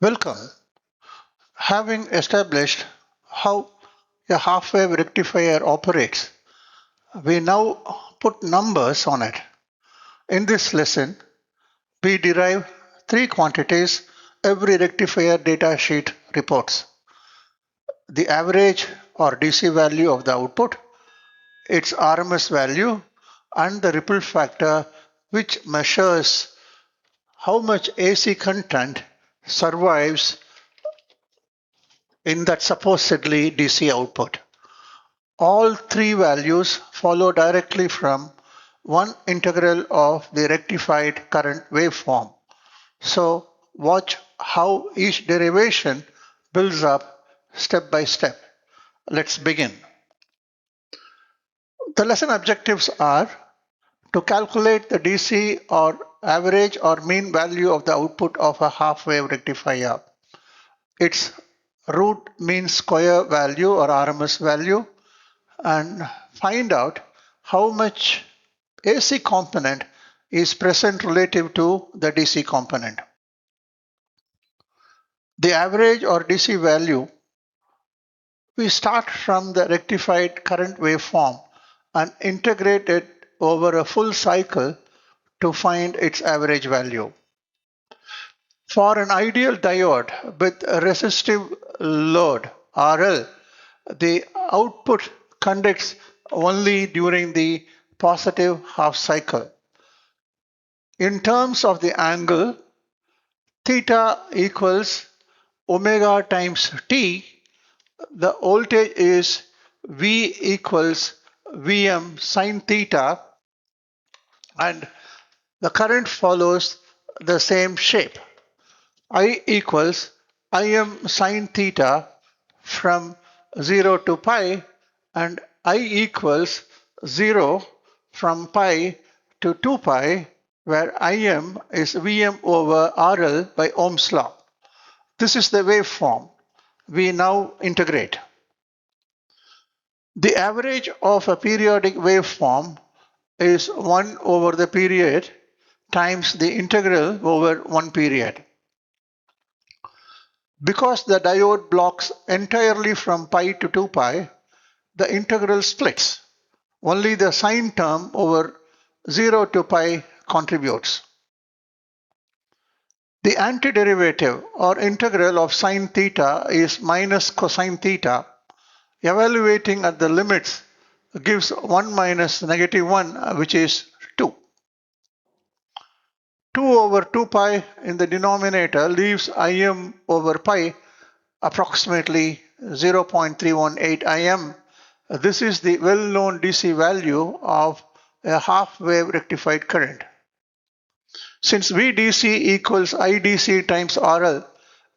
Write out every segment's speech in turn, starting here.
Welcome. Having established how a half-wave rectifier operates, we now put numbers on it. In this lesson, we derive three quantities every rectifier datasheet reports: the average or DC value of the output, its RMS value, and the ripple factor, which measures how much AC content survives in that supposedly DC output. All three values follow directly from one integral of the rectified current waveform. So watch how each derivation builds up step by step. Let's begin. The lesson objectives are to calculate the DC or average or mean value of the output of a half-wave rectifier, its root mean square value or RMS value, and find out how much AC component is present relative to the DC component. The average or DC value, we start from the rectified current waveform and integrate it over a full cycle to find its average value. For an ideal diode with a resistive load RL, the output conducts only during the positive half cycle. In terms of the angle, theta equals omega times T, the voltage is V equals Vm sin theta, and the current follows the same shape. I equals Im sin theta from 0 to pi, and I equals 0 from pi to 2 pi, where Im is Vm over RL by Ohm's law. This is the waveform we now integrate. The average of a periodic waveform is 1 over the period times the integral over one period. Because the diode blocks entirely from pi to 2 pi, the integral splits. Only the sine term over 0 to pi contributes. The antiderivative or integral of sin theta is minus cosine theta. Evaluating at the limits gives 1 minus negative 1, which is 2. 2 over 2 pi in the denominator leaves Im over pi approximately 0.318 Im. This is the well-known DC value of a half-wave rectified current. Since VDC equals IDC times RL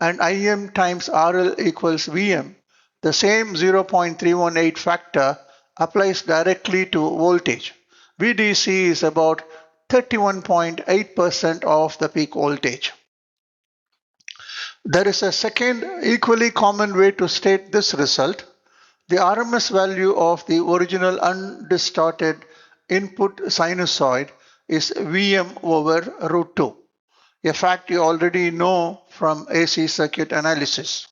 and Im times RL equals Vm, the same 0.318 factor applies directly to voltage. VDC is about 31.8% of the peak voltage. There is a second equally common way to state this result. The RMS value of the original undistorted input sinusoid is Vm over root 2, a fact you already know from AC circuit analysis.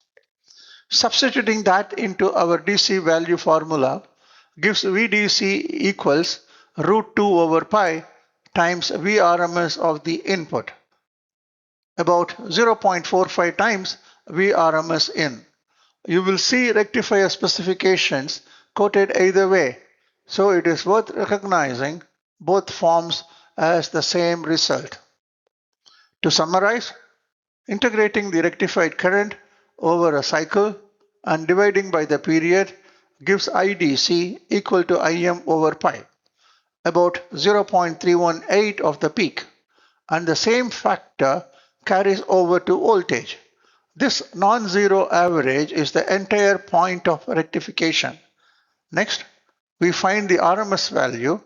Substituting that into our DC value formula gives VDC equals root 2 over pi times Vrms of the input, about 0.45 times Vrms in. You will see rectifier specifications quoted either way, so it is worth recognizing both forms as the same result. To summarize, integrating the rectified current over a cycle and dividing by the period gives IDC equal to Im over pi, about 0.318 of the peak, and the same factor carries over to voltage. This non-zero average is the entire point of rectification. Next, we find the RMS value,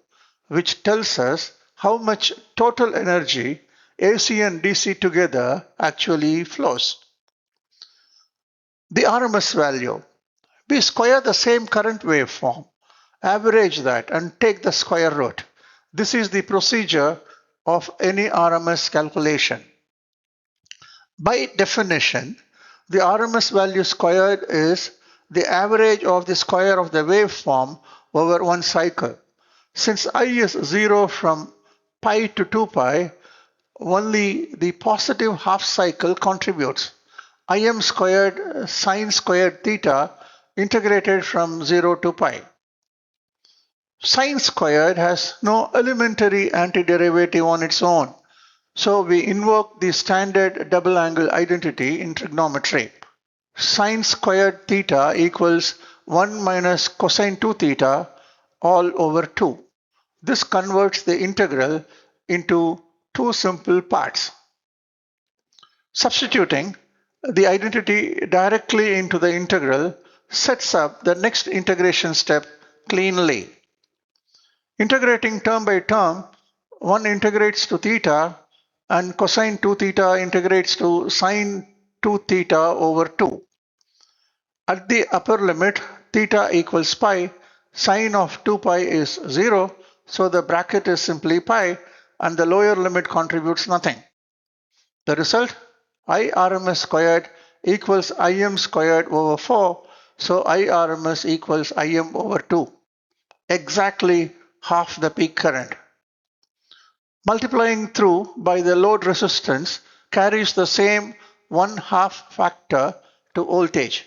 which tells us how much total energy AC and DC together actually flows. The RMS value. We square the same current waveform, average that, and take the square root. This is the procedure of any RMS calculation. By definition, the RMS value squared is the average of the square of the waveform over one cycle. Since I is 0 from pi to 2 pi, only the positive half cycle contributes. Im squared sin squared theta integrated from 0 to pi. Sin squared has no elementary antiderivative on its own, so we invoke the standard double angle identity in trigonometry. Sin squared theta equals 1 minus cosine 2 theta all over 2. This converts the integral into two simple parts. Substituting the identity directly into the integral sets up the next integration step cleanly. Integrating term by term, one integrates to theta and cosine 2 theta integrates to sine 2 theta over 2. At the upper limit, theta equals pi, sine of 2 pi is 0, so the bracket is simply pi and the lower limit contributes nothing. The result, I RMS squared equals Im squared over 4, so I RMS equals Im over 2, exactly half the peak current. Multiplying through by the load resistance carries the same 1/2 factor to voltage.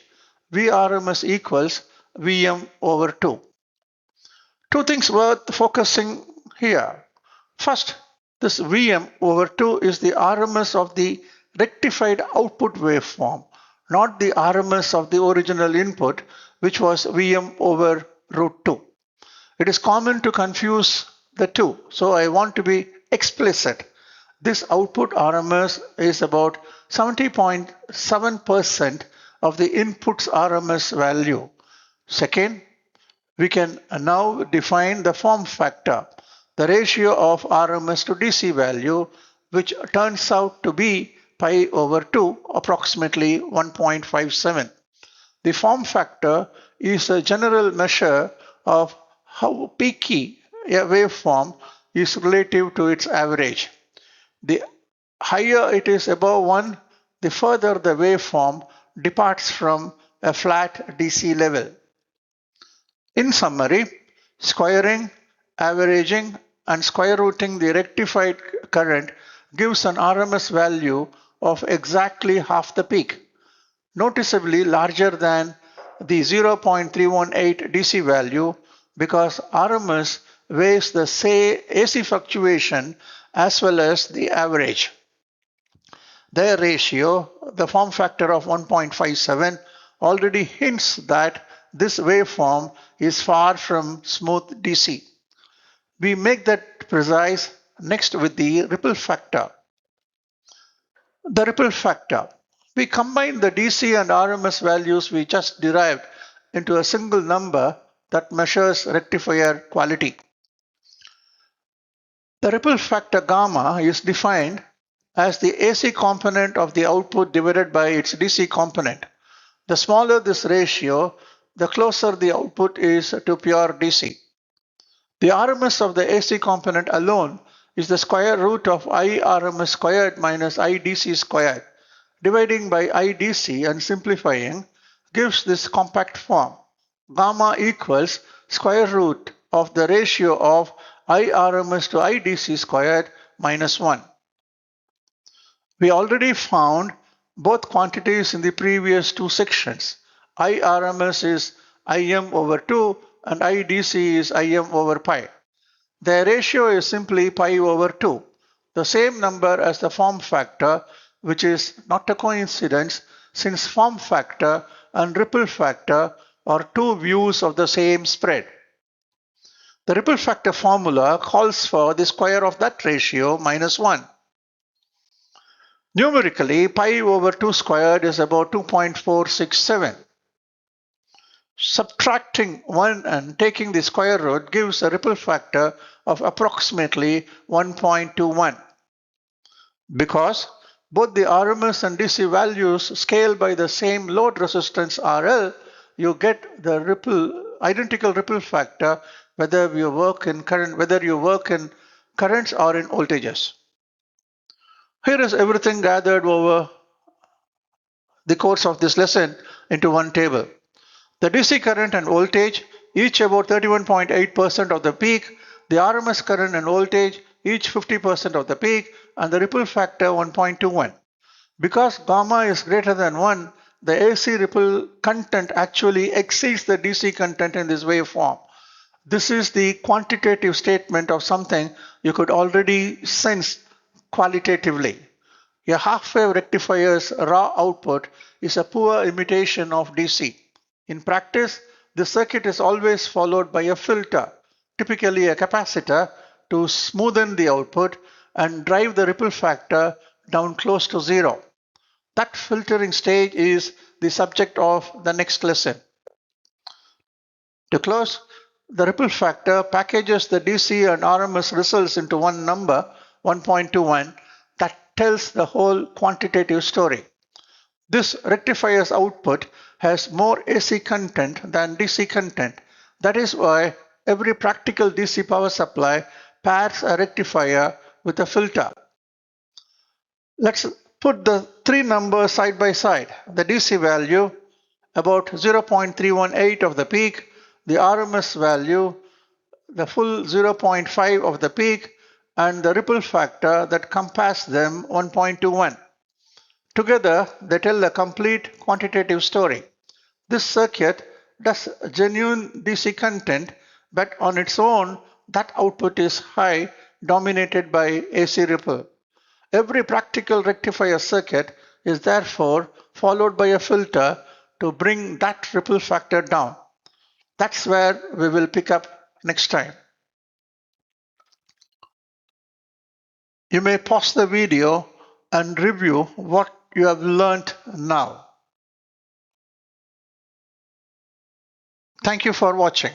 VRMS equals Vm over 2. Two things worth focusing here. First, this Vm over 2 is the RMS of the rectified output waveform, not the RMS of the original input, which was Vm over root 2. It is common to confuse the two, so I want to be explicit. This output RMS is about 70.7% of the input's RMS value. Second, we can now define the form factor, the ratio of RMS to DC value, which turns out to be pi over 2, approximately 1.57. The form factor is a general measure of how peaky a waveform is relative to its average. The higher it is above 1, the further the waveform departs from a flat DC level. In summary, squaring, averaging, and square rooting the rectified current gives an RMS value of exactly half the peak, noticeably larger than the 0.318 DC value because RMS weighs the AC fluctuation as well as the average. Their ratio, the form factor of 1.57, already hints that this waveform is far from smooth DC. We make that precise next with the ripple factor. The ripple factor. We combine the DC and RMS values we just derived into a single number that measures rectifier quality. The ripple factor gamma is defined as the AC component of the output divided by its DC component. The smaller this ratio, the closer the output is to pure DC. The RMS of the AC component alone is the square root of I RMS squared minus I DC squared. Dividing by IDC and simplifying gives this compact form. Gamma equals square root of the ratio of I RMS to IDC squared minus 1. We already found both quantities in the previous two sections. I RMS is Im over 2 and IDC is Im over pi. The ratio is simply pi over 2, the same number as the form factor, which is not a coincidence since form factor and ripple factor are two views of the same spread. The ripple factor formula calls for the square of that ratio minus 1. Numerically, pi over 2 squared is about 2.467. Subtracting 1 and taking the square root gives a ripple factor of approximately 1.21. Because both the RMS and DC values scale by the same load resistance RL, you get the identical ripple factor whether you work in currents or in voltages. Here is everything gathered over the course of this lesson into one table. The DC current and voltage, each about 31.8% of the peak, the RMS current and voltage, each 50% of the peak, and the ripple factor 1.21. Because gamma is greater than 1, the AC ripple content actually exceeds the DC content in this waveform. This is the quantitative statement of something you could already sense qualitatively. A half-wave rectifier's raw output is a poor imitation of DC. In practice, the circuit is always followed by a filter, typically a capacitor, to smoothen the output and drive the ripple factor down close to zero. That filtering stage is the subject of the next lesson. To close, the ripple factor packages the DC and RMS results into one number, 1.21, that tells the whole quantitative story. This rectifier's output has more AC content than DC content. That is why every practical DC power supply pairs a rectifier with a filter. Let's put the three numbers side by side. The DC value, about 0.318 of the peak, the RMS value, the full 0.5 of the peak, and the ripple factor that compares them, 1.21. Together, they tell a complete quantitative story. This circuit does genuine DC content, but on its own, that output is high, dominated by AC ripple. Every practical rectifier circuit is therefore followed by a filter to bring that ripple factor down. That's where we will pick up next time. You may pause the video and review what you have learned now. Thank you for watching.